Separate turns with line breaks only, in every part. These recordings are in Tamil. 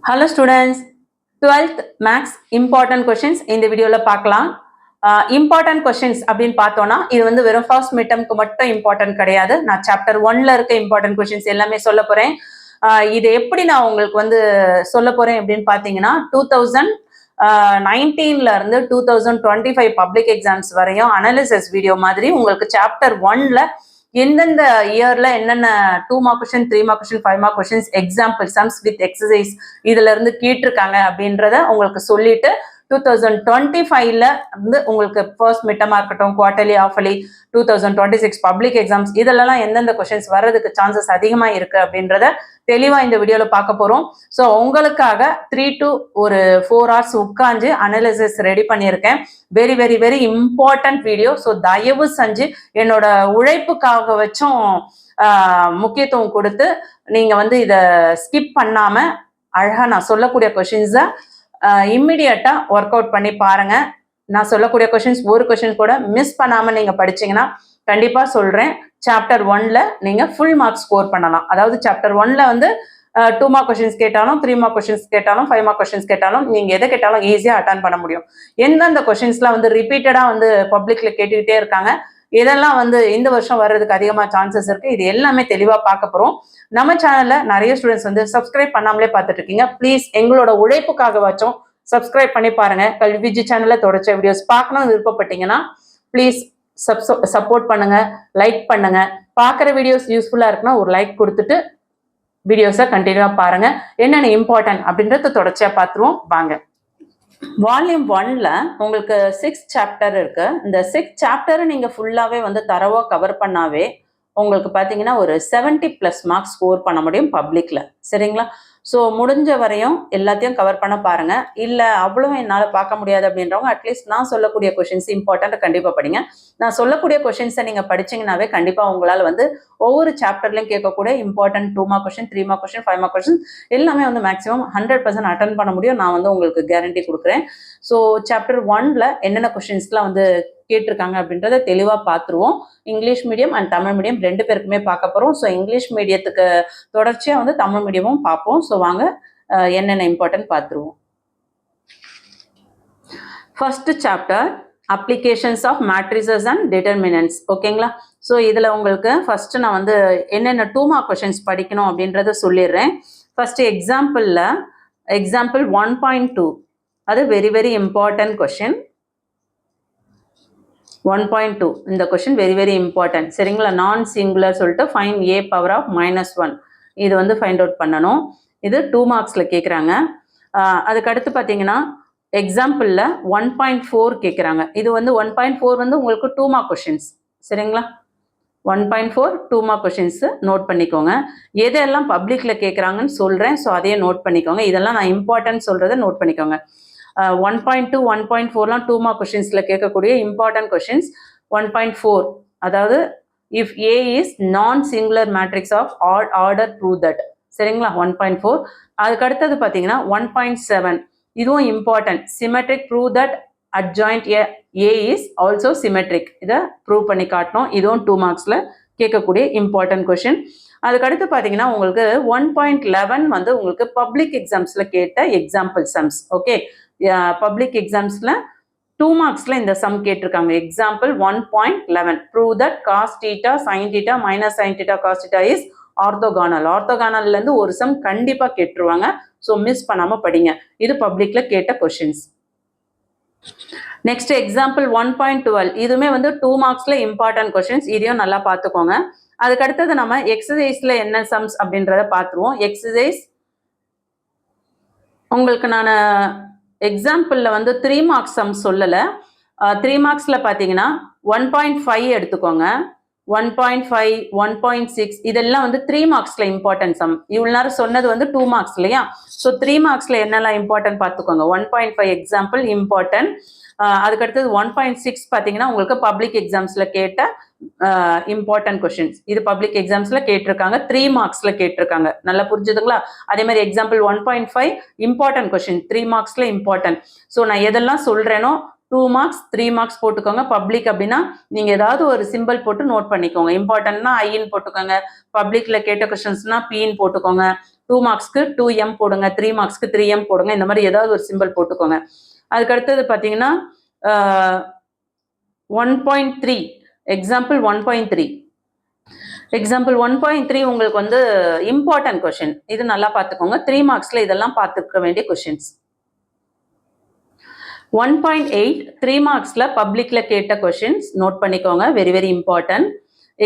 Hello students, 12th Maths important questions இந்த வீடியோல பார்க்கலாம். Important questions அப்படின்னு பார்த்தோம்னா இது வந்து வெறும் ஃபர்ஸ்ட் மிட்டம்க்கு மட்டும் இம்பார்ட்டன்ட் கிடையாது. நான் சாப்டர் 1ல இருக்க இம்பார்ட்டன்ட் கொஸ்டின்ஸ் எல்லாமே சொல்ல போறேன். இது எப்படி நான் உங்களுக்கு வந்து சொல்ல போறேன் அப்படின்னு பார்த்தீங்கன்னா 2019ல இருந்து 2025 பப்ளிக் எக்ஸாம்ஸ் வரையும் அனாலிசிஸ் வீடியோ மாதிரி உங்களுக்கு சாப்டர் 1ல எந்தெந்த இயர்ல என்னென்ன 2 mark question 3 mark question 5 mark questions example sums with exercise இதுல இருந்து கேட்டிருக்காங்க அப்படின்றத உங்களுக்கு சொல்லிட்டு 2025ல வந்து உங்களுக்கு ஃபர்ஸ்ட் மிட்டமா இருக்கட்டும் குவார்டர்லி ஆஃபர்லி 2026 பப்ளிக் எக்ஸாம்ஸ் இதெல்லாம் எந்தெந்த கொஸ்டின்ஸ் வர்றதுக்கு சான்சஸ் அதிகமா இருக்கு அப்படின்றத தெளிவா இந்த வீடியோல பார்க்க போறோம். ஸோ உங்களுக்காக 3 to 4 hours உட்காந்து அனாலிசிஸ் ரெடி பண்ணியிருக்கேன். Very very very important video. So தயவு செஞ்சு என்னோட உழைப்புக்காக வச்சும் முக்கியத்துவம் கொடுத்து நீங்க வந்து இதை ஸ்கிப் பண்ணாம அழகா நான் சொல்லக்கூடிய கொஸ்டின்ஸை இம்மிடியட்டா ஒர்க் அவுட் பண்ணி பாருங்க. நான் சொல்லக்கூடிய கொஸ்டின்ஸ் ஒரு கொஸ்டின் கூட மிஸ் பண்ணாம நீங்க படிச்சீங்கன்னா கண்டிப்பா சொல்றேன் சாப்டர் 1ல நீங்க ஃபுல் மார்க் ஸ்கோர் பண்ணலாம். அதாவது சாப்டர் 1ல வந்து 2 மார்க் கொஸ்டின்ஸ் கேட்டாலும் 3 மார்க் கொஸ்டின்ஸ் கேட்டாலும் 5 மார்க் கொஸ்டின்ஸ் கேட்டாலும் நீங்க எதை கேட்டாலும் ஈஸியா அட்டன் பண்ண முடியும். எந்தெந்த கொஸ்டின்ஸ்லாம் வந்து ரிப்பீட்டடா வந்து பப்ளிக்ல கேட்டுக்கிட்டே இருக்காங்க, இதெல்லாம் வந்து இந்த வருஷம் வர்றதுக்கு அதிகமா சான்சஸ் இருக்கு. இது எல்லாமே தெளிவா பார்க்க போறோம். நம்ம சேனல்ல நிறைய ஸ்டூடெண்ட்ஸ் வந்து சப்ஸ்கிரைப் பண்ணாமலே பார்த்துட்டு இருக்கீங்க. ப்ளீஸ் எங்களோட உழைப்புக்காக வச்சும் சப்ஸ்கிரைப் பண்ணி பாருங்க. கல்வி விஜி சேனல்ல தொடர்ச்சி வீடியோஸ் பார்க்கணும்னு விருப்பப்பட்டீங்கன்னா ப்ளீஸ் சப்போர்ட் பண்ணுங்க, லைக் பண்ணுங்க. பார்க்குற வீடியோஸ் யூஸ்ஃபுல்லா இருக்குன்னா ஒரு லைக் கொடுத்துட்டு வீடியோஸை கண்டினியூவா பாருங்க. என்னென்ன இம்பார்ட்டன்ட் அப்படின்றத தொடர்ச்சியா பார்த்துருவோம் வாங்க. வால்யூம் 1ல உங்களுக்கு 6 சாப்டர் இருக்கு. இந்த 6 சாப்டரை நீங்க ஃபுல்லாவே வந்து தரவா கவர் பண்ணாவே உங்களுக்கு பார்த்தீங்கன்னா ஒரு 70+ மார்க்ஸ் ஸ்கோர் பண்ண முடியும் பப்ளிக்ல. சரிங்களா? ஸோ முடிஞ்ச வரையும் எல்லாத்தையும் கவர் பண்ண பாருங்க. இல்லை அவ்வளோ என்னால் பார்க்க முடியாது அப்படின்றவங்க அட்லீஸ்ட் நான் சொல்லக்கூடிய கொஷின்ஸ் இம்பார்ட்டன்ட் கண்டிப்பாக படிங்க. நான் சொல்லக்கூடிய கொஷின்ஸை நீங்கள் படிச்சிங்கனாவே கண்டிப்பாக உங்களால் வந்து ஒவ்வொரு சாப்டர்லையும் கேட்கக்கூடிய important 2 mark question 3 mark question 5 mark question எல்லாமே வந்து மேக்ஸிமம் 100% அட்டன் பண்ண முடியும். நான் வந்து உங்களுக்கு கேரண்டி கொடுக்குறேன். ஸோ சாப்டர் 1ல என்னென்ன கொஸ்டின்ஸ்லாம் வந்து கேட்டிருக்காங்க அப்படின்றத தெளிவாக பார்த்துருவோம். English medium and Tamil medium 2 பேருக்குமே பார்க்க போகிறோம். ஸோ இங்கிலீஷ் மீடியத்துக்கு தொடர்ச்சியாக வந்து தமிழ் மீடியமும் பார்ப்போம். ஸோ வாங்க என்னென்ன இம்பார்ட்டன்ட் பார்த்துருவோம். First chapter applications of matrices and determinants. ஓகேங்களா? ஸோ இதில் உங்களுக்கு ஃபர்ஸ்ட் நான் வந்து என்னென்ன 2 மார்க் கொஸ்டின்ஸ் படிக்கணும் அப்படின்றத சொல்லிடுறேன். ஃபர்ஸ்ட் எக்ஸாம்பிள் 1.2 அது வெரி வெரி இம்பார்ட்டன்ட் கொஸ்டின். 1.2 இந்த கொஸ்டின் வெரி வெரி இம்பார்ட்டன்ட். சரிங்களா? நான் சிங்குலர் சொல்லிட்டு ஃபைண்ட் a பவர் ஆஃப் -1 இது வந்து ஃபைண்ட் அவுட் பண்ணணும். இது 2 மார்க்ஸ்ல கேட்குறாங்க. அதுக்கு அடுத்து பார்த்தீங்கன்னா எக்ஸாம்பிளில் 1.4 கேட்குறாங்க. இது வந்து 1.4 வந்து உங்களுக்கு 2 மார்க் கொஸ்டின்ஸ். சரிங்களா? 1.4 2 மார்க் கொஸ்டின்ஸ் நோட் பண்ணிக்கோங்க. எதெல்லாம் பப்ளிக்கில் கேட்குறாங்கன்னு சொல்கிறேன். ஸோ அதையே நோட் பண்ணிக்கோங்க. இதெல்லாம் நான் இம்பார்ட்டன்ட் சொல்கிறத நோட் பண்ணிக்கோங்க. 1.2 1.4லாம் 2 மார்க் கொஸ்டின்ஸில் கேட்கக்கூடிய இம்பார்ட்டன்ட் கொஸ்டின்ஸ். 1.4 அதாவது if A is non singular matrix of odd order prove that. சரிங்களா? 1.4. அதுக்கு அடுத்தது பார்த்தீங்கன்னா 1.7 இதுவும் important. Symmetric prove that adjoint A is also symmetric. இதை ப்ரூவ் பண்ணி காட்டணும். இதுவும் 2 மார்க்ஸில் கேட்கக்கூடிய இம்பார்ட்டன்ட் கொஸ்டின். அதுக்கடுத்து பார்த்தீங்கன்னா உங்களுக்கு 1.11 வந்து உங்களுக்கு பப்ளிக் எக்ஸாம்ஸில் கேட்ட எக்ஸாம்பிள் சம்ஸ். ஓகே, பப்ளிக் எக்ஸாம்ஸில் 2 மார்க்ஸ்ல இந்த சம் கேட்டிருக்காங்க. Example 1.11 prove that cos theta sine theta minus sine theta cos theta is orthogonal. ஆர்த்தோகானல்ல இருந்து ஒரு சம் கண்டிப்பா கேட்டுருவாங்க. ஸோ மிஸ் பண்ணாம படிங்க. இது பப்ளிக்ல கேட்ட கொஸ்டின்ஸ். நெக்ஸ்ட் எக்ஸாம்பிள் 1.12 இதுவுமே வந்து 2 மார்க்ஸ்ல இம்பார்ட்டன்ட் கொஸ்டின்ஸ். இதையும் நல்லா பார்த்துக்கோங்க. அதுக்கு அடுத்தது நம்ம எக்ஸசைஸ்ல என்ன சம்ஸ் அப்படின்றத பார்த்துருவோம். எக்ஸசைஸ் உங்களுக்கு நான் எக்ஸாம்பிளில் வந்து 3 மார்க்ஸ் சம் சொல்லலை. 3 மார்க்ஸில் பார்த்தீங்கன்னா 1.5 எடுத்துக்கோங்க. 1.5 1.6 இதெல்லாம் வந்து 3 மார்க்ஸில் இம்பார்ட்டன்ட் சம். இவ்வளோ நேரம் சொன்னது வந்து 2 மார்க்ஸ் இல்லையா? ஸோ 3 மார்க்ஸில் என்னெல்லாம் இம்பார்ட்டன்ட் பார்த்துக்கோங்க. 1.5 எக்ஸாம்பிள் இம்பார்ட்டன்ட். அதுக்கடுத்தது 1.6 பார்த்தீங்கன்னா உங்களுக்கு பப்ளிக் எக்ஸாம்ஸில் கேட்ட இம்பார்ட்டன்ட் கொஸ்டின்ஸ். இது பப்ளிக் எக்ஸாம்ஸில் கேட்டிருக்காங்க. 3 மார்க்ஸில் கேட்டிருக்காங்க. நல்லா புரிஞ்சுதுங்களா? அதே மாதிரி எக்ஸாம்பிள் 1.5 இம்பார்ட்டன்ட் கொஸ்டின் 3 மார்க்ஸில் இம்பார்ட்டன்ட். ஸோ நான் எதெல்லாம் சொல்கிறேனோ 2 மார்க்ஸ் 3 மார்க்ஸ் போட்டுக்கோங்க. பப்ளிக் அப்படின்னா நீங்கள் ஏதாவது ஒரு சிம்பிள் போட்டு நோட் பண்ணிக்கோங்க. இம்பார்ட்டன்ட்னா ஐன்னு போட்டுக்கோங்க. பப்ளிக்கில் கேட்ட கொஸ்டின்ஸ்னா பின்னு போட்டுக்கோங்க. 2 மார்க்ஸ்க்கு 2m போடுங்க, 3 மார்க்ஸ்க்கு 3m போடுங்க, இந்த மாதிரி ஏதாவது ஒரு சிம்பிள் போட்டுக்கோங்க. அதுக்கு அடுத்தது பார்த்தீங்கன்னா 1.3 எக்ஸாம்பிள் 1.3 எக்ஸாம்பிள் 1.3 உங்களுக்கு வந்து இம்பார்ட்டன்ட் கொஸ்டின். இது நல்லா பார்த்துக்கோங்க. 3 மார்க்ஸ்ல இதெல்லாம் பார்த்துக்க வேண்டிய கொஸ்டின்ஸ். 1.8 3 மார்க்ஸ்ல பப்ளிக்ல கேட்ட கொஸ்டின்ஸ் நோட் பண்ணிக்கோங்க. Very very important.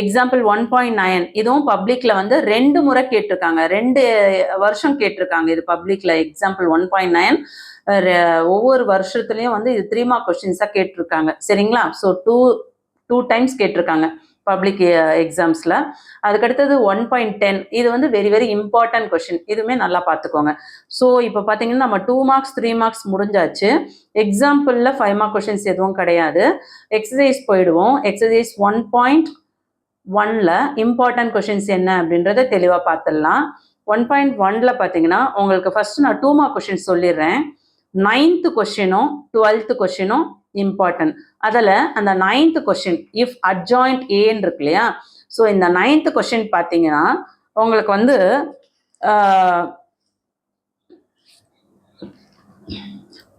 எக்ஸாம்பிள் 1.9 இதுவும் பப்ளிக்ல வந்து 2 முறை கேட்டிருக்காங்க, 2 வருஷம் கேட்டிருக்காங்க. இது பப்ளிக்ல எக்ஸாம்பிள் 1.9 ஒவ்வொரு வருஷத்துலயும் வந்து இது 3 மார்க் கொஸ்டின்ஸா கேட்டிருக்காங்க. சரிங்களா? ஸோ டூ டைம்ஸ் கேட்டிருக்காங்க பப்ளிக் எக்ஸாம்ஸ்ல. அதுக்கடுத்தது 1.10 இது வந்து வெரி வெரி இம்பார்ட்டன்ட் கொஸ்டின். இதுவுமே நல்லா பார்த்துக்கோங்க. ஸோ இப்போ பார்த்தீங்கன்னா நம்ம 2 மார்க்ஸ் 3 மார்க்ஸ் முடிஞ்சாச்சு. எக்ஸாம்பிளில் 5 மார்க் கொஸ்டின்ஸ் எதுவும் கிடையாது. எக்ஸசைஸ் போயிடுவோம். எக்ஸசைஸ் 1.1ல இம்பார்ட்டன்ட் கொஸ்டின்ஸ் என்ன அப்படின்றத தெளிவாக பார்த்துடலாம். 1.1ல பார்த்தீங்கன்னா உங்களுக்கு ஃபர்ஸ்ட் நான் 2 மார்க் கொஸ்டின்ஸ் சொல்லிடுறேன். 9th கொஸ்டினும் 12th கொஸ்டினும் important. அதில் அந்த 9th கொஸ்டின் இஃப் அட்ஜாயிண்ட் ஏன்னு இருக்கு இல்லையா? ஸோ இந்த 9th கொஸ்டின் பார்த்தீங்கன்னா உங்களுக்கு வந்து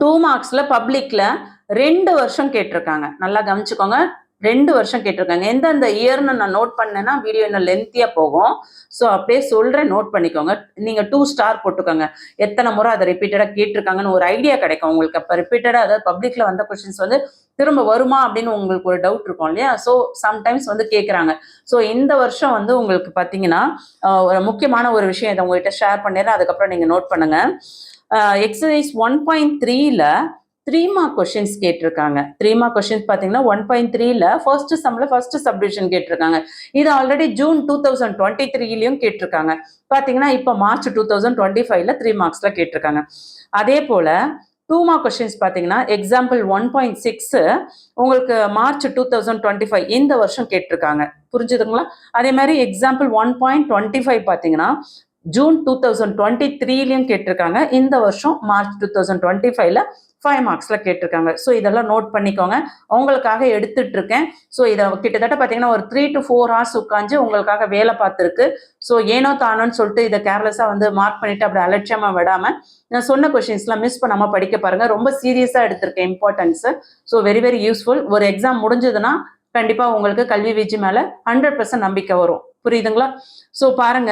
2 மார்க்ஸில் பப்ளிக்கில் 2 வருஷம் கேட்டிருக்காங்க. நல்லா கவனிச்சுக்கோங்க. 2 வருஷம் கேட்டிருக்காங்க. எந்தெந்த இயர்னு நான் நோட் பண்ணேன்னா வீடியோ இன்னும் லென்த்தியாக போகும். ஸோ அப்படியே சொல்கிறேன், நோட் பண்ணிக்கோங்க. நீங்கள் 2 ஸ்டார் போட்டுக்கோங்க. எத்தனை முறை அதை ரிப்பீட்டடாக கேட்டிருக்காங்கன்னு ஒரு ஐடியா கிடைக்கும் உங்களுக்கு. அப்போ ரிப்பீட்டடாக அதாவது பப்ளிக்கில் வந்த கொஸ்டின்ஸ் வந்து திரும்ப வருமா அப்படின்னு உங்களுக்கு ஒரு டவுட் இருக்கும் இல்லையா? ஸோ சம்டைம்ஸ் வந்து கேட்குறாங்க. ஸோ இந்த வருஷம் வந்து உங்களுக்கு பார்த்தீங்கன்னா ஒரு முக்கியமான ஒரு விஷயம் இதை உங்கள்கிட்ட ஷேர் பண்ணிடுறேன். அதுக்கப்புறம் நீங்கள் நோட் பண்ணுங்கள். எக்ஸசைஸ் 1.3ல 3 மார்க் கொஸ்டின்ஸ் கேட்டிருக்காங்க. 3 மார்க் கொஸ்டின்ஸ் பார்த்தீங்கன்னா 1.3ல ஃபர்ஸ்ட் சம்ல ஃபர்ஸ்ட் சப்டிவிஷன் கேட்டிருக்காங்க. இது ஆல்ரெடி ஜூன் 2023லையும் கேட்டிருக்காங்க. பார்த்தீங்கன்னா இப்போ மார்ச் 2025ல 3 மார்க்ஸ்ல கேட்டிருக்காங்க. அதே போல 2 மார்க் கொஸ்டின்ஸ் பார்த்தீங்கன்னா எக்ஸாம்பிள் 1.6 உங்களுக்கு மார்ச் 2025 இந்த வருஷம் கேட்டிருக்காங்க. புரிஞ்சுதுங்களா? அதே மாதிரி எக்ஸாம்பிள் 1.25 பார்த்தீங்கன்னா ஜூன் 2023லையும் கேட்டிருக்காங்க. இந்த வருஷம் மார்ச் 2025ல 5 மார்க்ஸ்ல கேட்டிருக்காங்க. ஸோ இதெல்லாம் நோட் பண்ணிக்கோங்க. உங்களுக்காக எடுத்துட்டு இருக்கேன். ஸோ இதை கிட்டத்தட்ட பார்த்தீங்கன்னா ஒரு 3 to 4 hours உட்காந்து உங்களுக்காக வேலை பார்த்துருக்கு. ஸோ ஏனோ தானோன்னு சொல்லிட்டு இதை கேர்லெஸ்ஸாக வந்து மார்க் பண்ணிட்டு அப்படி அலட்சியமா விடாம நான் சொன்ன கொஸ்டின்ஸ்லாம் மிஸ் பண்ணாம படிக்க பாருங்க. ரொம்ப சீரியஸாக எடுத்திருக்கேன் importance. So very very useful. ஒரு எக்ஸாம் முடிஞ்சதுன்னா கண்டிப்பா உங்களுக்கு கல்வி வீச்சு மேல 100% நம்பிக்கை வரும். புரியுதுங்களா? ஸோ பாருங்க,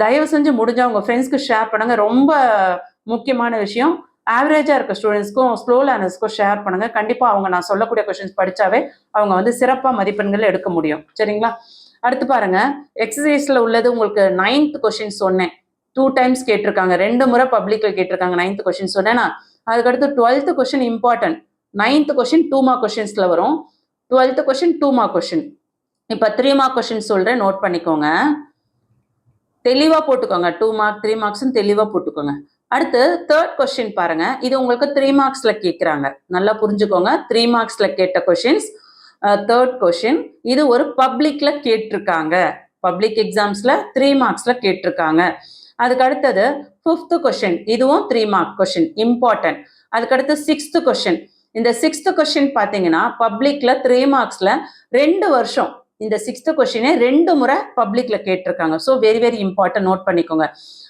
தயவு செஞ்சு முடிஞ்சா உங்க ஃப்ரெண்ட்ஸ்க்கு ஷேர் பண்ணுங்க. ரொம்ப முக்கியமான விஷயம், ஆவரேஜா இருக்க ஸ்டூடெண்ட்ஸ்க்கும் ஸ்லோ லேர்னர்ஸ்க்கும் ஷேர் பண்ணுங்க. கண்டிப்பா அவங்க நான் சொல்லக்கூடிய கொஸ்டின்ஸ் படிச்சாவே அவங்க வந்து சிறப்பா மதிப்பெண்கள் எடுக்க முடியும். சரிங்களா? அடுத்து பாருங்க, எக்ஸசைஸ்ல உள்ளது உங்களுக்கு 9th கொஸ்டின் சொன்னேன். 2 டைம்ஸ் கேட்டிருக்காங்க. 2 முறை பப்ளிக்ல கேட்டிருக்காங்க. 9th கொஸ்டின் சொன்னேன்னா அதுக்கடுத்து 12th question important. 9th question 2 mark கொஸ்டின்ஸ்ல வரும். 12th question 2 mark question. இப்போ 3 மார்க் கொஸ்டின் சொல்றேன், நோட் பண்ணிக்கோங்க. தெளிவா போட்டுக்கோங்க. 2 மார்க் 3 மார்க்ஸ் தெளிவா போட்டுக்கோங்க. அடுத்து 3rd கொஸ்டின் பாருங்க. இது உங்களுக்கு 3 மார்க்ஸ்ல கேட்குறாங்க. நல்லா புரிஞ்சுக்கோங்க. 3 மார்க்ஸ்ல கேட்ட கொஸ்டின்ஸ் 3rd கொஸ்டின். இது ஒரு பப்ளிக்ல கேட்டிருக்காங்க. பப்ளிக் எக்ஸாம்ஸ்ல 3 மார்க்ஸ்ல கேட்டிருக்காங்க. அதுக்கு அடுத்தது 5th கொஸ்டின். இதுவும் 3 மார்க் கொஸ்டின் இம்பார்ட்டன்ட். அதுக்கடுத்து 6th கொஸ்டின். இந்த 6th கொஸ்டின் பார்த்தீங்கன்னா பப்ளிக்ல 3 மார்க்ஸ்ல 2 வருஷம் இந்த 6th கொஸ்டினே 2 முறை பப்ளிக்ல கேட்டிருக்காங்க. So very very important, note பண்ணிக்கோங்க.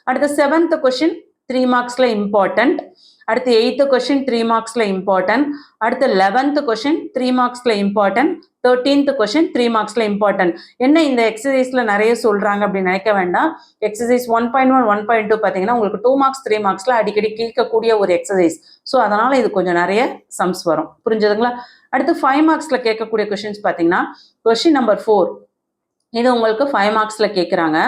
அடுத்து 7th கொஸ்டின் 3 மார்க்ஸ்ல இம்பார்ட்டன்ட். அடுத்து 8th கொஸ்டின் 3 மார்க்ஸ்ல இம்பார்ட்டன்ட். அடுத்து 11th கொஸ்டின் 3 மார்க்ஸ்ல இம்பார்ட்டன்ட். 13th கொஸ்டின் 3 மார்க்ஸ்ல இம்பார்ட்டன்ட். என்ன இந்த எக்ஸசைஸ்ல நிறைய சொல்றாங்க அப்படின்னு நினைக்க வேண்டாம். எக்ஸசைஸ் 1.1 1.2 பார்த்தீங்கன்னா உங்களுக்கு 2 மார்க்ஸ் 3 மார்க்ஸ்ல அடிக்கடி கேட்கக்கூடிய ஒரு எக்ஸசைஸ். ஸோ அதனால இது கொஞ்சம் நிறைய சம்ஸ் வரும். புரிஞ்சதுங்களா? அடுத்து 5 மார்க்ஸ்ல கேட்கக்கூடிய கொஸ்டின்ஸ் பார்த்தீங்கன்னா கொஸ்டின் நம்பர் 4 இது உங்களுக்கு 5 மார்க்ஸ்ல கேட்குறாங்க.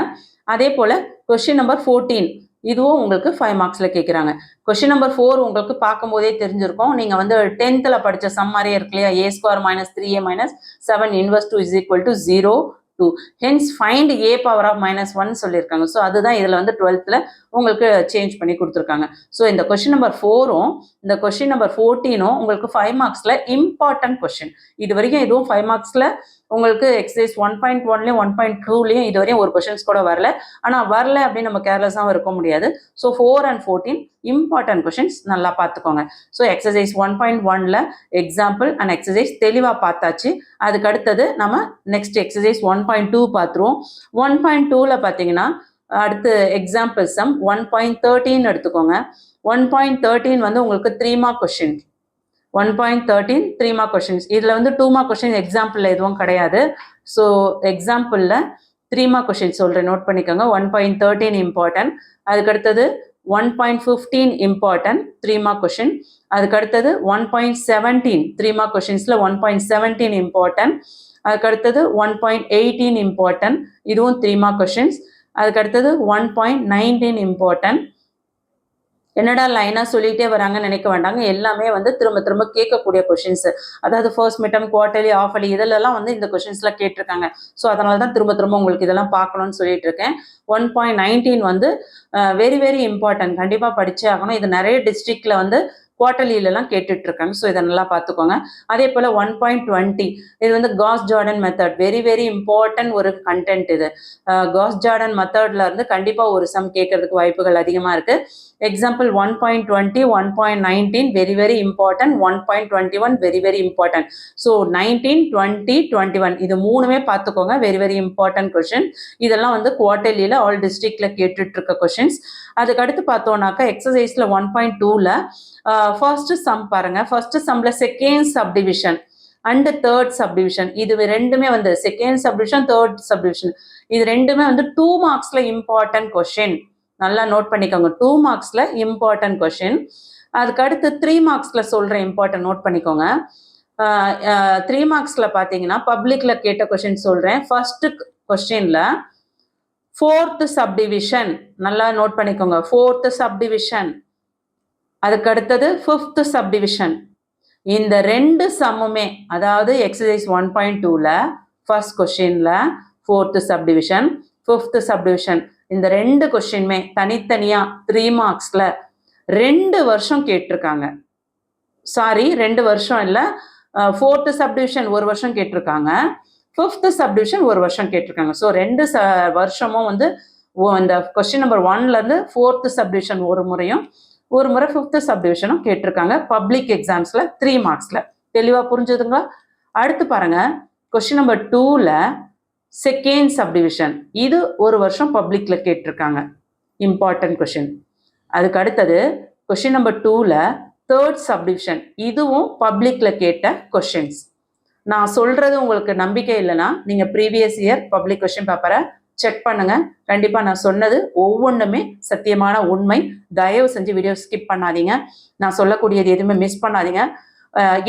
அதே போல கொஸ்டின் நம்பர் 14 இதுவும் உங்களுக்கு 5 மார்க்ஸ்ல கேட்குறாங்க. கொஸ்டின் நம்பர் 4 உங்களுக்கு பார்க்கும் போதே தெரிஞ்சிருக்கும். நீங்க வந்து 10th படிச்ச சம் மாதிரியே இருக்கு இல்லையா? a² - 3a - 7 inverse 2 = 0 2. Hence find a power of -1 சொல்லியிருக்காங்க. ஸோ அதுதான் இதில் வந்து 12th உங்களுக்கு சேஞ்ச் பண்ணி கொடுத்துருக்காங்க. ஸோ இந்த கொஸ்டின் நம்பர் 4ம் இந்த கொஸ்டின் நம்பர் 14ம் உங்களுக்கு 5 மார்க்ஸ்ல இம்பார்ட்டன்ட் கொஸ்டின். இது வரைக்கும் இதுவும் 5 மார்க்ஸ்ல உங்களுக்கு எக்ஸசைஸ் 1.1லையும் 1.2லையும் இதுவரையும் ஒரு கொஸ்டின்ஸ் கூட வரல. ஆனால் வரல அப்படின்னு நம்ம கேர்லெஸ்ஸாகவும் இருக்க முடியாது. ஸோ 4 and 14 இம்பார்ட்டன்ட் கொஸ்டின்ஸ் நல்லா பார்த்துக்கோங்க. ஸோ எக்ஸசைஸ் 1.1ல எக்ஸாம்பிள் அண்ட் எக்ஸசைஸ் தெளிவாக பார்த்தாச்சு. அதுக்கு அடுத்தது நம்ம நெக்ஸ்ட் எக்ஸசைஸ் 1.2 பார்த்துருவோம். 1.2ல பார்த்தீங்கன்னா அடுத்து எக்ஸாம்பிள் சம் 1.13 எடுத்துக்கோங்க. 1.13 வந்து உங்களுக்கு 3 மார்க் கொஸ்டின். 1.13 3 mark questions. இதில் வந்து 2 மார்க் கொஸ்டின் எக்ஸாம்பிளில் எதுவும் கிடையாது. ஸோ எக்ஸாம்பிளில் 3 மார்க் கொஸ்டின் சொல்கிறேன், நோட் பண்ணிக்கோங்க. 1.13 இம்பார்ட்டன்ட். அதுக்கடுத்தது 1.15 இம்பார்ட்டன்ட் 3 மார்க் கொஸ்டின். அதுக்கடுத்தது 1.17 3 மார்க் கொஸ்டின்ஸில் 1.17 இம்பார்ட்டன்ட். அதுக்கடுத்தது 1.18 இம்பார்ட்டன்ட், இதுவும் 3 மார்க் கொஸ்டின்ஸ். அதுக்கடுத்தது 1.19 இம்பார்ட்டன்ட். என்னடா லைனாக சொல்லிகிட்டே வராங்கன்னு நினைக்க வேண்டாங்க, எல்லாமே வந்து திரும்ப திரும்ப கேட்கக்கூடிய கொஷின்ஸ். அதாவது ஃபர்ஸ்ட் மிட்டம், குவார்டர்லி, ஆஃபர்லி இதெல்லாம் வந்து இந்த கொஷின்ஸ்லாம் கேட்டிருக்காங்க. ஸோ அதனால தான் திரும்ப திரும்ப உங்களுக்கு இதெல்லாம் பார்க்கணும்னு சொல்லிட்டு இருக்கேன். 1.19 வந்து வெரி வெரி இம்பார்ட்டன்ட், கண்டிப்பாக படிச்சே ஆகணும். இது நிறைய டிஸ்ட்ரிக்ட்ல வந்து குவார்டர்லியிலலாம் கேட்டுட்டு இருக்காங்க. ஸோ இதை நல்லா பார்த்துக்கோங்க. அதே போல் 1.20 இது வந்து cos Jordan method, very very important ஒரு கண்டென்ட். இது காஸ் ஜார்டன் மெத்தட்ல இருந்து கண்டிப்பாக ஒரு சம் கேட்கறதுக்கு வாய்ப்புகள் அதிகமாக இருக்கு. Example 1.20, 1.19 very very important, 1.21 very very important. So 19, 20, 21 இது மூணுமே பார்த்துக்கோங்க, வெரி வெரி இம்பார்ட்டன்ட் கொஷின். இதெல்லாம் வந்து குவார்டர்லியில் ஆல் டிஸ்ட்ரிக்ட்ல கேட்டுட்டு இருக்க கொஷின்ஸ். அதுக்கடுத்து பார்த்தோம்னாக்கா எக்ஸசைஸ்ல 1.2ல ஃபர்ஸ்ட் சம் பாருங்க. ஃபர்ஸ்ட் சம்ல second subdivision and third subdivision, இது ரெண்டுமே வந்து செகண்ட் சப்டிவிஷன், தேர்ட் சப்டிவிஷன், இது ரெண்டுமே வந்து 2 மார்க்ஸ்ல இம்பார்ட்டன்ட் கொஷின். நல்லா நோட் பண்ணிக்கோங்க, 2 மார்க்ஸ்ல இம்பார்ட்டன்ட் கொஷின். அதுக்கு அடுத்து 3 மார்க்ஸ்ல சொல்றேன், இம்பார்ட்டன்ட் நோட் பண்ணிக்கோங்க. 3 மார்க்ஸ்ல பாத்தீங்கன்னா பப்ளிக்ல கேட்ட கொஸ்டின் சொல்றேன். ஃபர்ஸ்ட் கொஸ்டின்ல ஃபோர்த் சப்டிவிஷன், நல்லா நோட் பண்ணிக்கோங்க, ஃபோர்த் சப்டிவிஷன். அதுக்கு அடுத்தது ஃபிஃப்த் சப்டிவிஷன். இந்த ரெண்டு சம்முமே, அதாவது எக்ஸசைஸ் 1.2ல ஃபர்ஸ்ட் கொஸ்டின்ல ஃபோர்த் சப்டிவிஷன், ஃபிஃப்த் சப்டிவிஷன், இந்த ரெண்டு கொஸ்டின்மே தனித்தனியா 3 மார்க்ஸ்ல 2 வருஷம் கேட்டிருக்காங்க. சாரி, 2 வருஷம் இல்லை, ஃபோர்த் சப்டிவிஷன் 1 வருஷம் கேட்டிருக்காங்க, ஃபிஃப்த் சப்டிவிஷன் 1 வருஷம் கேட்டிருக்காங்க. ஸோ 2 வருஷமும் வந்து இந்த கொஸ்டின் நம்பர் 1ல இருந்து ஃபோர்த் சப்டிவிஷன் ஒரு முறையும், ஒரு முறை ஃபிஃப்த் சப்டிவிஷனும் கேட்டிருக்காங்க பப்ளிக் எக்ஸாம்ஸ்ல 3 மார்க்ஸ்ல. தெளிவா புரிஞ்சுதுங்களா? அடுத்து பாருங்க, கொஸ்டின் நம்பர் 2ல செகண்ட் சப்டிவிஷன், இது ஒரு வருஷம் பப்ளிக்ல கேட்டிருக்காங்க, இம்பார்ட்டன்ட் கொஸ்டின். அதுக்கு அடுத்தது கொஸ்டின் நம்பர் 2ல தேர்ட் சப்டிவிஷன், இதுவும் பப்ளிக்ல கேட்ட கொஸ்டின்ஸ். நான் சொல்றது உங்களுக்கு நம்பிக்கை இல்லைன்னா நீங்க ப்ரீவியஸ் இயர் பப்ளிக் கொஸ்டின் பேப்பரை செக் பண்ணுங்க. கண்டிப்பா நான் சொன்னது ஒவ்வொன்றுமே சத்தியமான உண்மை. தயவு செஞ்சு வீடியோ ஸ்கிப் பண்ணாதீங்க, நான் சொல்லக்கூடியது எதுவுமே மிஸ் பண்ணாதீங்க.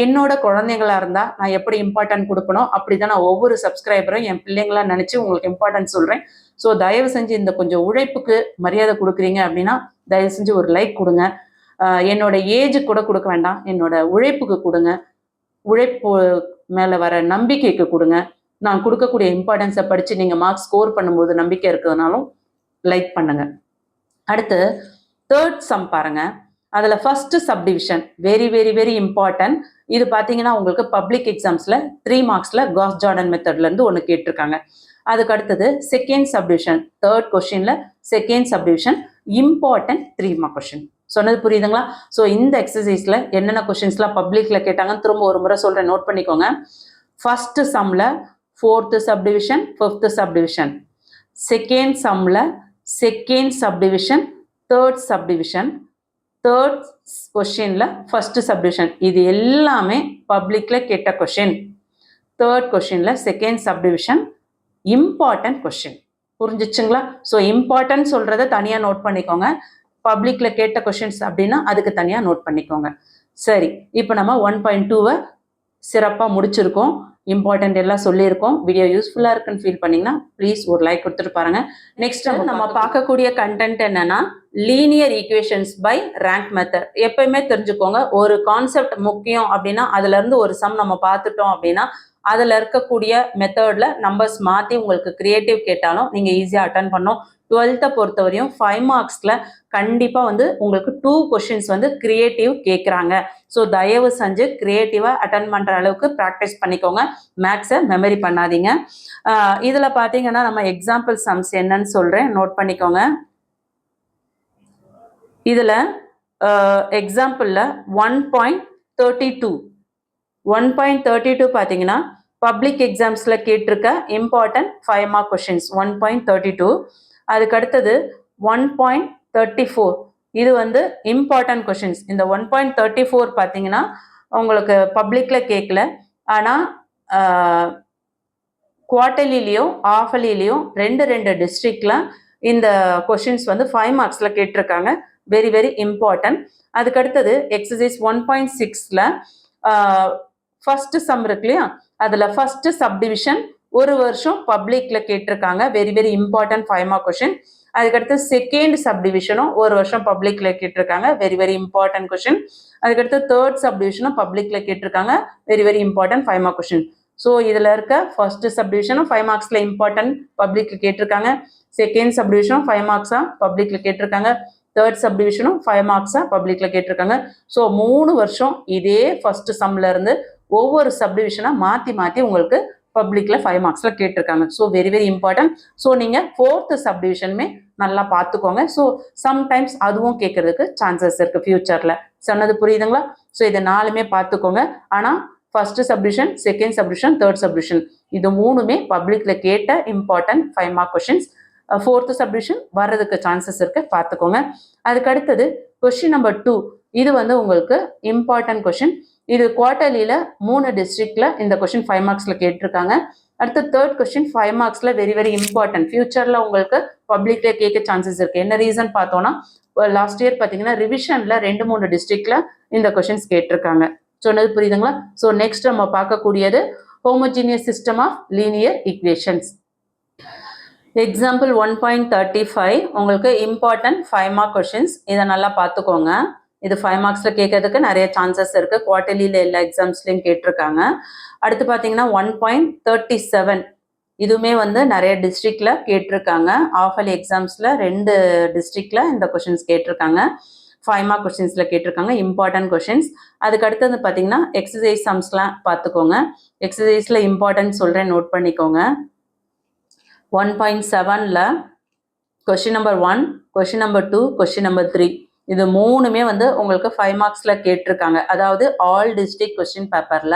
என்னோட குழந்தைங்களா இருந்தா நான் எப்படி இம்பார்ட்டன்ட் கொடுக்கணும், அப்படிதான் நான் ஒவ்வொரு சப்ஸ்கிரைபரும் என் பிள்ளைங்களா நினைச்சு உங்களுக்கு இம்பார்ட்டன்ட் சொல்றேன். ஸோ தயவு செஞ்சு இந்த கொஞ்சம் உழைப்புக்கு மரியாதை கொடுக்குறீங்க அப்படின்னா தயவு செஞ்சு ஒரு லைக் கொடுங்க. என்னோட ஏஜுக்கு கூட கொடுக்க வேண்டாம், என்னோட உழைப்புக்கு கொடுங்க, உழைப்பு மேல வர நம்பிக்கைக்கு கொடுங்க. நான் கொடுக்கக்கூடிய இம்பார்ட்டன்ஸை படிச்சு நீங்க மார்க்ஸ் ஸ்கோர் பண்ணும்போது நம்பிக்கை இருக்கிறதுனாலும் லைக் பண்ணுங்க. அடுத்து தேர்ட் சம் பாருங்க. அதுல first subdivision very very very important. இது பாத்தீங்கன்னா உங்களுக்கு பப்ளிக் எக்ஸாம்ஸ்ல 3 மார்க்ஸ்ல காஸ் ஜார்டன் மெத்தட்ல இருந்து ஒன்று கேட்டிருக்காங்க. அதுக்கு அடுத்தது செகண்ட் சப்டிவிஷன், தேர்ட் கொஸ்டின்ல second subdivision important 3 mark question. சொன்னது புரியுதுங்களா? ஸோ இந்த எக்ஸசைஸ்ல என்னென்ன கொஸ்டின்ஸ்லாம் பப்ளிக்ல கேட்டாங்கன்னு திரும்ப ஒரு முறை சொல்றேன், நோட் பண்ணிக்கோங்க. ஃபர்ஸ்ட் சம்ல fourth subdivision, fifth subdivision. Second சம்ல second subdivision, third subdivision. Third கொஸ்டின்ல ஃபர்ஸ்ட் சப்டிவிஷன். இது எல்லாமே பப்ளிக்ல கேட்ட கொஸ்டின். தேர்ட் கொஸ்டின்ல செகண்ட் சப்டிவிஷன் இம்பார்ட்டன்ட் கொஸ்டின். புரிஞ்சிச்சுங்களா? ஸோ இம்பார்ட்டன்ட் சொல்றதை தனியா நோட் பண்ணிக்கோங்க, பப்ளிக்ல கேட்ட கொஸ்டின்ஸ் அப்படின்னா அதுக்கு தனியா நோட் பண்ணிக்கோங்க. சரி, இப்போ நம்ம 1.2வை சிறப்பாக முடிச்சிருக்கோம், இம்பார்ட்டன்ட் எல்லாம் சொல்லியிருக்கோம். வீடியோ யூஸ்ஃபுல்லாக இருக்குன்னு ஃபீல் பண்ணீங்கன்னா ப்ளீஸ் ஒரு லைக் கொடுத்துட்டு பாருங்க. நெக்ஸ்ட் நம்ம பார்க்கக்கூடிய கண்டென்ட் என்னன்னா linear equations by rank method. எப்பயுமே தெரிஞ்சுக்கோங்க, ஒரு கான்செப்ட் முக்கியம் அப்படின்னா அதுல இருந்து ஒரு சம் நம்ம பார்த்துட்டோம் அப்படின்னா அதுல இருக்கக்கூடிய மெத்தட்ல நம்பர்ஸ் மாற்றி உங்களுக்கு கிரியேட்டிவ் கேட்டாலும் நீங்க ஈஸியாக அட்டன் பண்ணோம். 12th பொறுத்தவரையும் 5 மார்க்ஸ்ல கண்டிப்பா வந்து உங்களுக்கு 2 கொஸ்டின்ஸ் வந்து கிரியேட்டிவ் கேட்குறாங்க. ஸோ தயவு செஞ்சு கிரியேட்டிவா அட்டன் பண்ற அளவுக்கு ப்ராக்டிஸ் பண்ணிக்கோங்க, மேக்ஸை மெமரி பண்ணாதீங்க. இதுல பாத்தீங்கன்னா நம்ம எக்ஸாம்பிள் சம்ஸ் என்னன்னு சொல்றேன், நோட் பண்ணிக்கோங்க. இதுல எக்ஸாம்பிள்ல 1.32 1.32 பாத்தீங்கன்னா பப்ளிக் எக்ஸாம்ஸ்ல கேட்டிருக்க இம்பார்ட்டன்ட் 5 மார்க் கொஸ்டின்ஸ் 1.32. அதுக்கு அடுத்தது 1.34 இது வந்து இம்பார்ட்டன்ட் கொஷின்ஸ். இந்த 1.34 பார்த்தீங்கன்னா உங்களுக்கு பப்ளிக்ல கேட்கல, ஆனால் குவார்டர்லிலையும் ஆஃபர்லிலையும் ரெண்டு டிஸ்ட்ரிக்ட்ல இந்த கொஷின்ஸ் வந்து 5 மார்க்ஸில் கேட்டிருக்காங்க. Very very important. அதுக்கு அடுத்தது எக்ஸசைஸ் 1.6ல ஃபர்ஸ்ட் சம் இருக்கு இல்லையா, அதில் ஃபர்ஸ்ட் சப்டிவிஷன் ஒரு வருஷம் பப்ளிக்ல கேட்டிருக்காங்க. Very very important 5 mark question. அதுக்கடுத்து செகண்ட் சப்டிவிஷனும் ஒரு வருஷம் பப்ளிக்ல கேட்டிருக்காங்க. Very very important question. அதுக்கடுத்து தேர்ட் சப்டிவிஷனும் பப்ளிக்ல கேட்டிருக்காங்க. Very very important 5 mark question. So இதில் இருக்க ஃபர்ஸ்ட் சப்டிவிஷனும் 5 மார்க்ஸில் இம்பார்ட்டன்ட் பப்ளிக்ல கேட்டிருக்காங்க. செகண்ட் சப்டிவிஷனும் 5 மார்க்ஸாக பப்ளிக்ல கேட்டிருக்காங்க. தேர்ட் சப்டிவிஷனும் 5 மார்க்ஸாக பப்ளிக்ல கேட்டிருக்காங்க. ஸோ 3 வருஷம் இதே ஃபர்ஸ்ட் சம்ல இருந்து ஒவ்வொரு சப்டிவிஷனாக மாற்றி உங்களுக்கு பப்ளிக்ல 5 மார்க்ஸில் கேட்டிருக்காங்க. So very very important. So நீங்கள் ஃபோர்த்து சப்டிவிஷனுமே நல்லா பார்த்துக்கோங்க. ஸோ சம்டைம்ஸ் அதுவும் கேட்கறதுக்கு சான்சஸ் இருக்கு ஃபியூச்சரில். சொன்னது புரியுதுங்களா? ஸோ இதை 4மே பார்த்துக்கோங்க. ஆனால் first subdivision, second subdivision, third subdivision இது 3மே பப்ளிக்ல கேட்ட important 5 mark questions. Fourth subdivision வர்றதுக்கு சான்சஸ் இருக்கு, பார்த்துக்கோங்க. அதுக்கு அடுத்தது கொஸ்டின் நம்பர் 2 இது வந்து உங்களுக்கு இம்பார்ட்டன்ட் கொஷின். இது குவார்டர்லியில் 3 டிஸ்ட்ரிக்ட்ல இந்த கொஷின் 5 மார்க்ஸ்ல கேட்டிருக்காங்க. அடுத்து தேர்ட் கொஸ்டின் 5 மார்க்ஸ்ல வெரி வெரி இம்பார்ட்டன்ட். ஃபியூச்சர்ல உங்களுக்கு பப்ளிக்ல கேட்க சான்சஸ் இருக்கு. என்ன ரீசன் பார்த்தோம்னா லாஸ்ட் இயர் பார்த்தீங்கன்னா ரிவிஷன்ல 2-3 டிஸ்ட்ரிக்ட்ல இந்த கொஷின்ஸ் கேட்டிருக்காங்க. சொன்னது புரியுதுங்களா? ஸோ நெக்ஸ்ட் நம்ம பார்க்கக்கூடியது homogeneous system of linear equations. Example 1.35 உங்களுக்கு இம்பார்ட்டன்ட் 5 மார்க் கொஷின்ஸ். இதை நல்லா பார்த்துக்கோங்க. இது 5 மார்க்ஸில் கேட்கறதுக்கு நிறைய சான்சஸ் இருக்கு. குவார்டர்லியில் எல்லா எக்ஸாம்ஸ்லையும் கேட்டிருக்காங்க. அடுத்து பார்த்தீங்கன்னா 1.37 இதுவுமே வந்து நிறைய டிஸ்ட்ரிக்ட்ல கேட்டிருக்காங்க. ஆஃபர்லி எக்ஸாம்ஸில் 2 டிஸ்ட்ரிக்ட்ல இந்த கொஷின்ஸ் கேட்டிருக்காங்க. 5 மார்க் கொஷின்ஸ்ல கேட்டிருக்காங்க, இம்பார்ட்டன்ட் கொஷின்ஸ். அதுக்கு அடுத்தது பார்த்தீங்கன்னா எக்ஸசைஸ் சம்ஸ்லாம் பார்த்துக்கோங்க. எக்ஸசைஸ்ல இம்பார்ட்டன்ட் சொல்கிறேன், நோட் பண்ணிக்கோங்க. 1.7ல question number 1, question number 2, question number 3 இது 3மே வந்து உங்களுக்கு 5 மார்க்ஸ்ல கேட்டிருக்காங்க. அதாவது ஆல் டிஸ்ட்ரிக்ட் கொஸ்டின் பேப்பர்ல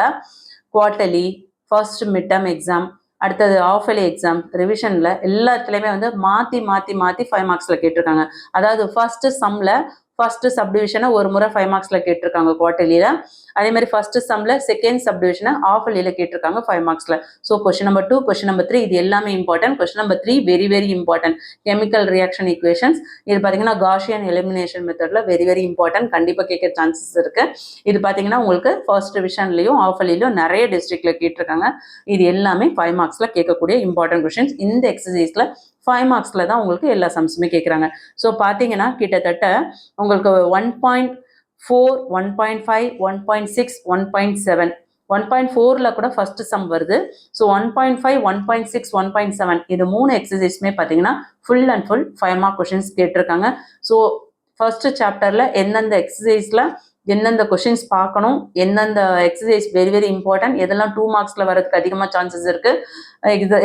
quarterly, first mid term exam, அடுத்தது ஆஃபர்லி எக்ஸாம், ரிவிஷன்ல எல்லாத்துலேயுமே வந்து மாற்றி 5 மார்க்ஸ்ல கேட்டிருக்காங்க. அதாவது ஃபர்ஸ்ட் சம்ல ஃபர்ஸ்ட் சப்டிவிஷனை ஒரு முறை 5 மார்க்ஸ்ல கேட்டிருக்காங்க குவார்டர்லியில. அதே மாதிரி ஃபர்ஸ்ட் சம்ல செகண்ட் சப்டிவிஷனை ஆஃபர்லியில கேட்டிருக்காங்க 5 மார்க்ஸ்ல. So question number 2, question number 3 இது எல்லாமே இம்பார்ட்டன்ட். Question number 3 very very important. Chemical reaction equations இது பார்த்தீங்கன்னா காஷியன் எலிமினேஷன் மெத்தட்ல வெரி வெரி இம்பார்ட்டன்ட். கண்டிப்பாக கேட்க சான்சஸ் இருக்கு. இது பார்த்தீங்கன்னா உங்களுக்கு ஃபர்ஸ்ட் டிவிஷன்லையும் ஆஃபர்லிலையும் நிறைய டிஸ்ட்ரிக்ட்ல கேட்டிருக்காங்க. இது எல்லாமே 5 மார்க்ஸ்ல கேட்கக்கூடிய இம்பார்ட்டன்ட் கொஸ்டின்ஸ். இந்த எக்ஸசைஸ்ல 5 மார்க்ஸில் தான் உங்களுக்கு எல்லா சம்ஸுமே கேட்குறாங்க. ஸோ பார்த்தீங்கன்னா கிட்டத்தட்ட உங்களுக்கு 1.4, 1.5, 1.6, 1.7 1.4ல கூட ஃபர்ஸ்ட் சம் வருது. ஸோ 1.5, 1.6, 1.7 இது 3 எக்ஸசைஸ்மே பார்த்தீங்கன்னா full and full 5 mark questions கேட்டிருக்காங்க. ஸோ ஃபர்ஸ்ட் சாப்டர்ல எந்தெந்த எக்ஸசைஸ்ல எந்தெந்த கொஷின்ஸ் பார்க்கணும், எந்தெந்த எக்ஸசைஸ் வெரி வெரி இம்பார்ட்டன்ட், எதெல்லாம் 2 மார்க்ஸ்ல வரதுக்கு அதிகமாக சான்சஸ் இருக்கு,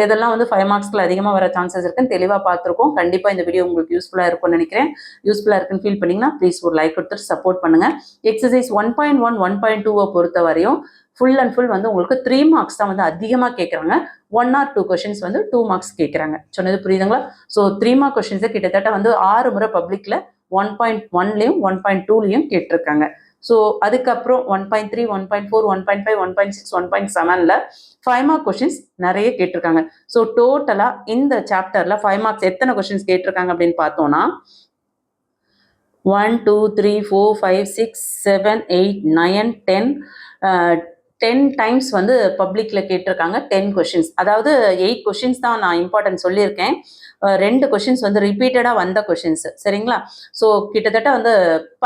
இதெல்லாம் வந்து 5 மார்க்ஸ்ல அதிகமாக வர சான்சஸ் இருக்குன்னு தெளிவாக பார்த்துருக்கோம். கண்டிப்பாக இந்த வீடியோ உங்களுக்கு யூஸ்ஃபுல்லாக இருக்கும்னு நினைக்கிறேன். யூஸ்ஃபுல்லாக இருக்குன்னு ஃபீல் பண்ணீங்கன்னா ப்ளீஸ் ஒரு லைக் கொடுத்துட்டு சப்போர்ட் பண்ணுங்க. எக்ஸசைஸ் 1.1, 1.2 பொறுத்த வரையும் ஃபுல் அண்ட் ஃபுல் வந்து உங்களுக்கு 3 மார்க்ஸ் தான் வந்து அதிகமாக கேட்குறாங்க. 1 or 2 கொஷின்ஸ் வந்து 2 மார்க்ஸ் கேட்குறாங்க. சொன்னது புரியுதுங்களா? ஸோ 3 மார்க் கொஷின்ஸை கிட்டத்தட்ட வந்து 6 முறை பப்ளிக்ல 1.1லையும் 1.2லையும் கேட்டிருக்காங்க. ஸோ அதுக்கப்புறம் 1.3, 1.4, 1.5, 1.6, 1.7ல 5 மார்க் கொஷின்ஸ் நிறைய கேட்டிருக்காங்க. ஸோ டோட்டலா இந்த சாப்டர்ல 5 மார்க்ஸ் எத்தனை கொஷின்ஸ் கேட்டிருக்காங்க அப்படின்னு பார்த்தோம்னா 1, 2, 3, 4, 5, 6, 7, 8, 9, 10 டைம்ஸ் வந்து பப்ளிக்ல கேட்டிருக்காங்க 10 கொஷின்ஸ். அதாவது 8 கொஷின்ஸ் தான் நான் இம்பார்ட்டன்ட் சொல்லியிருக்கேன். 2 கொஷின்ஸ் வந்து ரிப்பீட்டடா வந்த கொஷின்ஸ். சரிங்களா? ஸோ கிட்டத்தட்ட வந்து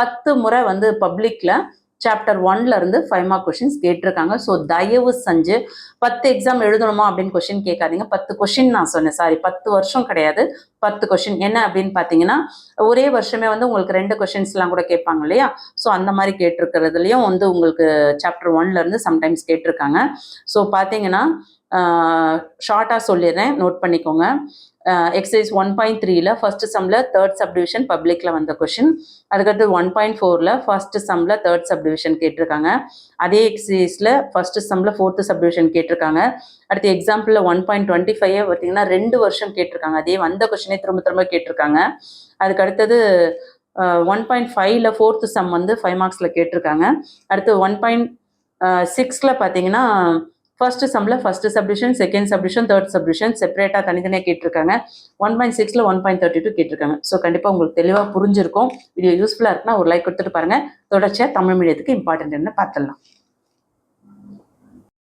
10 முறை வந்து பப்ளிக்ல சாப்டர் 1ல இருந்து 5 மார்க் கொஷின்ஸ் கேட்டிருக்காங்க. ஸோ தயவு செஞ்சு 10 எக்ஸாம் எழுதணுமா அப்படின்னு கொஷின் கேட்காதீங்க. 10 கொஷின் நான் சொன்னேன், சாரி 10 வருஷம் கிடையாது, 10 கொஷின். என்ன அப்படின்னு பார்த்தீங்கன்னா ஒரே வருஷமே வந்து உங்களுக்கு 2 கொஷின்ஸ்லாம் கூட கேட்பாங்க இல்லையா? ஸோ அந்த மாதிரி கேட்டிருக்கிறதுலையும் வந்து உங்களுக்கு சாப்டர் 1ல இருந்து சம்டைம்ஸ் கேட்டிருக்காங்க. ஸோ பார்த்தீங்கன்னா ஷார்ட்டாக சொல்லிடுறேன், நோட் பண்ணிக்கோங்க. எக்ஸசைஸ் 1.3ல ஃபர்ஸ்ட் சம்மில் தேர்ட் சப்டிவிஷன் பப்ளிக்கில் வந்த கொஷின். அதுக்கடுத்து 1.4ல் ஃபர்ஸ்ட் சம்மில் தேர்ட் சப்டிவிஷன் கேட்டிருக்காங்க. அதே எக்ஸசைஸில் ஃபர்ஸ்ட் சம்மில் ஃபோர்த்து சப்டிவிஷன் கேட்டிருக்காங்க. அடுத்து எக்ஸாம்பிளில் 1.25 பார்த்தீங்கன்னா 2 வருஷம் கேட்டிருக்காங்க. அதே வந்த கொஷினே திரும்ப திரும்ப கேட்டிருக்காங்க. அதுக்கு அடுத்தது 1.5ல ஃபோர்த்து சம் வந்து 5 மார்க்ஸில் கேட்டிருக்காங்க. அடுத்து 1.6ல் பார்த்தீங்கன்னா ஃபர்ஸ்ட் சம்மில் first subdivision, second subdivision, third subdivision செப்பரேட்டாக தனித்தனியாக கேட்டிருக்காங்க. 1.6ல் 1.32 கேட்டிருக்காங்க. ஸோ கண்டிப்பாக உங்களுக்கு தெளிவாக புரிஞ்சிருக்கும். வீடியோ யூஸ்ஃபுல்லாக இருக்குன்னா ஒரு லைக் கொடுத்துட்டு பாருங்கள். தொடர்ச்சியாக தமிழ் மீடியத்துக்கு இம்பார்ட்டன்ட் என்ன பார்த்துடலாம்.